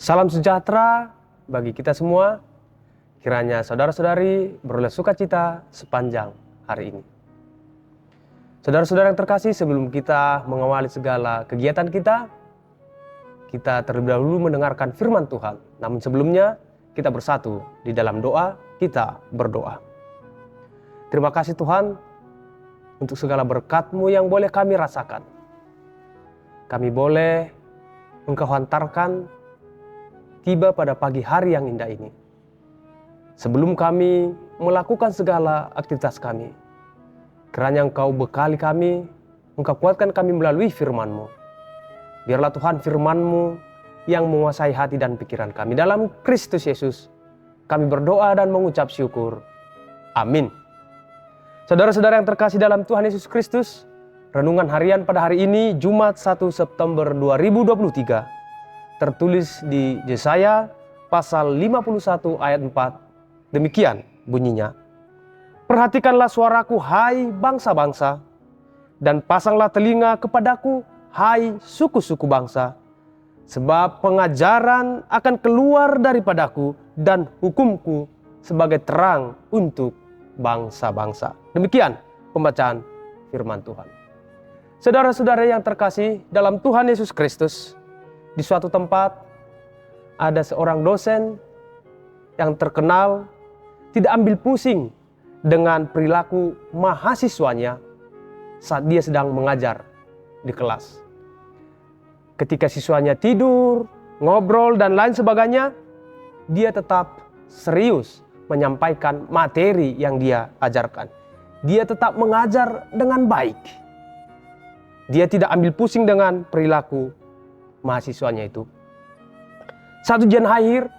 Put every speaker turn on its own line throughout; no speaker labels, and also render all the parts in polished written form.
Salam sejahtera bagi kita semua. Kiranya saudara-saudari beroleh sukacita sepanjang hari ini. Saudara-saudara yang terkasih, sebelum kita mengawali segala kegiatan kita terlebih dahulu mendengarkan firman Tuhan. Namun sebelumnya, kita bersatu di dalam doa, kita berdoa. Terima kasih Tuhan untuk segala berkat-Mu yang boleh kami rasakan. Kami boleh Engkau hantarkan tiba pada pagi hari yang indah ini. Sebelum kami melakukan segala aktivitas kami, kiranya Engkau bekali kami, Engkau kuatkan kami melalui firman-Mu. Biarlah Tuhan firman-Mu yang menguasai hati dan pikiran kami. Dalam Kristus Yesus, kami berdoa dan mengucap syukur. Amin. Saudara-saudara yang terkasih dalam Tuhan Yesus Kristus, renungan harian pada hari ini, Jumat 1 September 2023, tertulis di Yesaya pasal 51 ayat 4. Demikian bunyinya. Perhatikanlah suaraku, hai bangsa-bangsa, dan pasanglah telinga kepadaku, hai suku-suku bangsa. Sebab pengajaran akan keluar daripadaku dan hukumku sebagai terang untuk bangsa-bangsa. Demikian pembacaan firman Tuhan. Saudara-saudara yang terkasih dalam Tuhan Yesus Kristus, di suatu tempat ada seorang dosen yang terkenal tidak ambil pusing dengan perilaku mahasiswanya saat dia sedang mengajar di kelas. Ketika siswanya tidur, ngobrol dan lain sebagainya, dia tetap serius menyampaikan materi yang dia ajarkan. Dia tetap mengajar dengan baik. Dia tidak ambil pusing dengan perilaku mahasiswanya itu. Saat ujian akhir,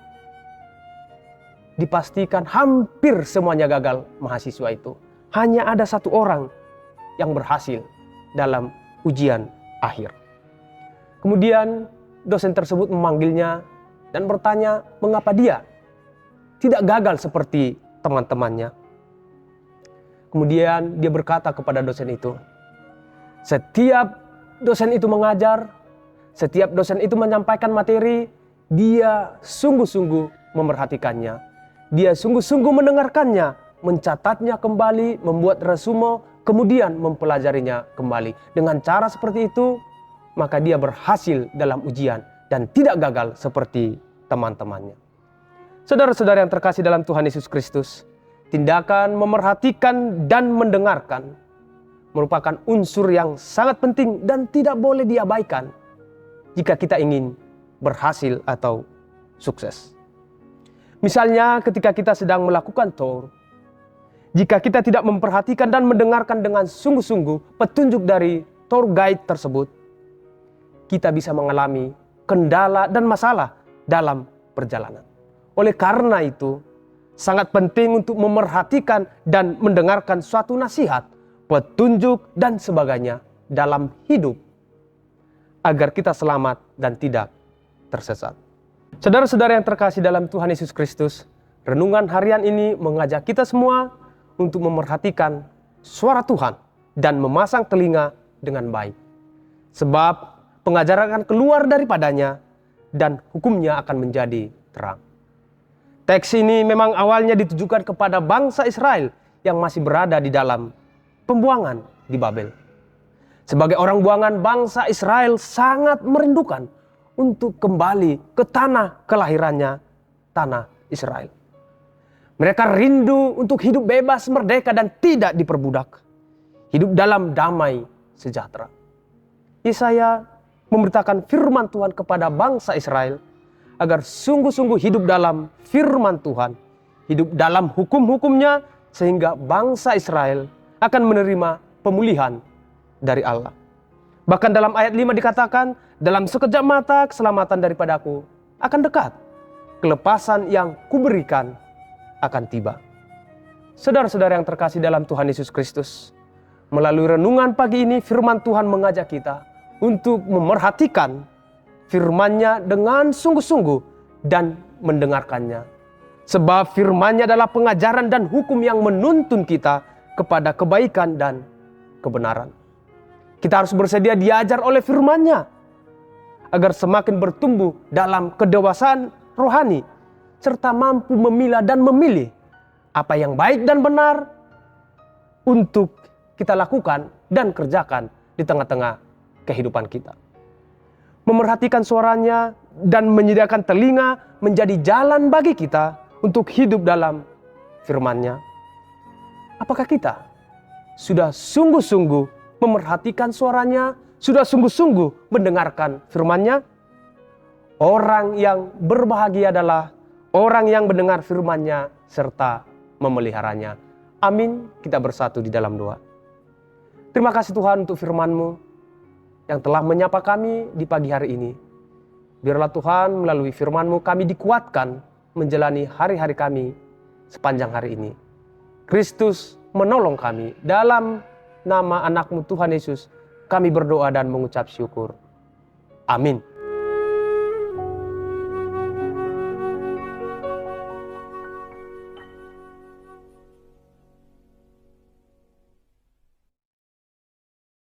dipastikan hampir semuanya gagal mahasiswa itu. Hanya ada satu orang yang berhasil dalam ujian akhir. Kemudian dosen tersebut memanggilnya dan bertanya mengapa dia tidak gagal seperti teman-temannya. Kemudian dia berkata kepada dosen itu, setiap dosen itu mengajar, setiap dosen itu menyampaikan materi, dia sungguh-sungguh memerhatikannya. Dia sungguh-sungguh mendengarkannya, mencatatnya kembali, membuat resume, kemudian mempelajarinya kembali. Dengan cara seperti itu, maka dia berhasil dalam ujian dan tidak gagal seperti teman-temannya. Saudara-saudara yang terkasih dalam Tuhan Yesus Kristus, tindakan memerhatikan dan mendengarkan merupakan unsur yang sangat penting dan tidak boleh diabaikan jika kita ingin berhasil atau sukses. Misalnya ketika kita sedang melakukan tour, jika kita tidak memperhatikan dan mendengarkan dengan sungguh-sungguh petunjuk dari tour guide tersebut, kita bisa mengalami kendala dan masalah dalam perjalanan. Oleh karena itu, sangat penting untuk memerhatikan dan mendengarkan suatu nasihat, petunjuk dan sebagainya dalam hidup, agar kita selamat dan tidak tersesat. Saudara-saudara yang terkasih dalam Tuhan Yesus Kristus, renungan harian ini mengajak kita semua untuk memerhatikan suara Tuhan dan memasang telinga dengan baik. Sebab pengajaran akan keluar daripadanya dan hukumnya akan menjadi terang. Teks ini memang awalnya ditujukan kepada bangsa Israel yang masih berada di dalam pembuangan di Babel. Sebagai orang buangan, bangsa Israel sangat merindukan untuk kembali ke tanah kelahirannya, tanah Israel. Mereka rindu untuk hidup bebas, merdeka dan tidak diperbudak. Hidup dalam damai sejahtera. Yesaya memberitakan firman Tuhan kepada bangsa Israel agar sungguh-sungguh hidup dalam firman Tuhan, hidup dalam hukum-hukumnya, sehingga bangsa Israel akan menerima pemulihan dari Allah. Bahkan dalam ayat 5 dikatakan, dalam sekejap mata keselamatan daripadaku akan dekat, kelepasan yang kuberikan akan tiba. Saudara-saudara yang terkasih dalam Tuhan Yesus Kristus, melalui renungan pagi ini firman Tuhan mengajak kita untuk memerhatikan firman-Nya dengan sungguh-sungguh dan mendengarkannya. Sebab firman-Nya adalah pengajaran dan hukum yang menuntun kita kepada kebaikan dan kebenaran. Kita harus bersedia diajar oleh firman-Nya agar semakin bertumbuh dalam kedewasaan rohani, serta mampu memilah dan memilih apa yang baik dan benar untuk kita lakukan dan kerjakan di tengah-tengah kehidupan kita. Memerhatikan suaranya dan menyediakan telinga menjadi jalan bagi kita untuk hidup dalam firman-Nya. Apakah kita sudah sungguh-sungguh memerhatikan suaranya, sudah sungguh-sungguh mendengarkan firman-Nya? Orang yang berbahagia adalah orang yang mendengar firman-Nya serta memeliharanya. Amin. Kita bersatu di dalam doa. Terima kasih Tuhan untuk firman-Mu yang telah menyapa kami di pagi hari ini. Biarlah Tuhan melalui firman-Mu kami dikuatkan menjalani hari-hari kami sepanjang hari ini. Kristus menolong kami. Dalam nama anak-Mu Tuhan Yesus kami berdoa dan mengucap syukur. Amin.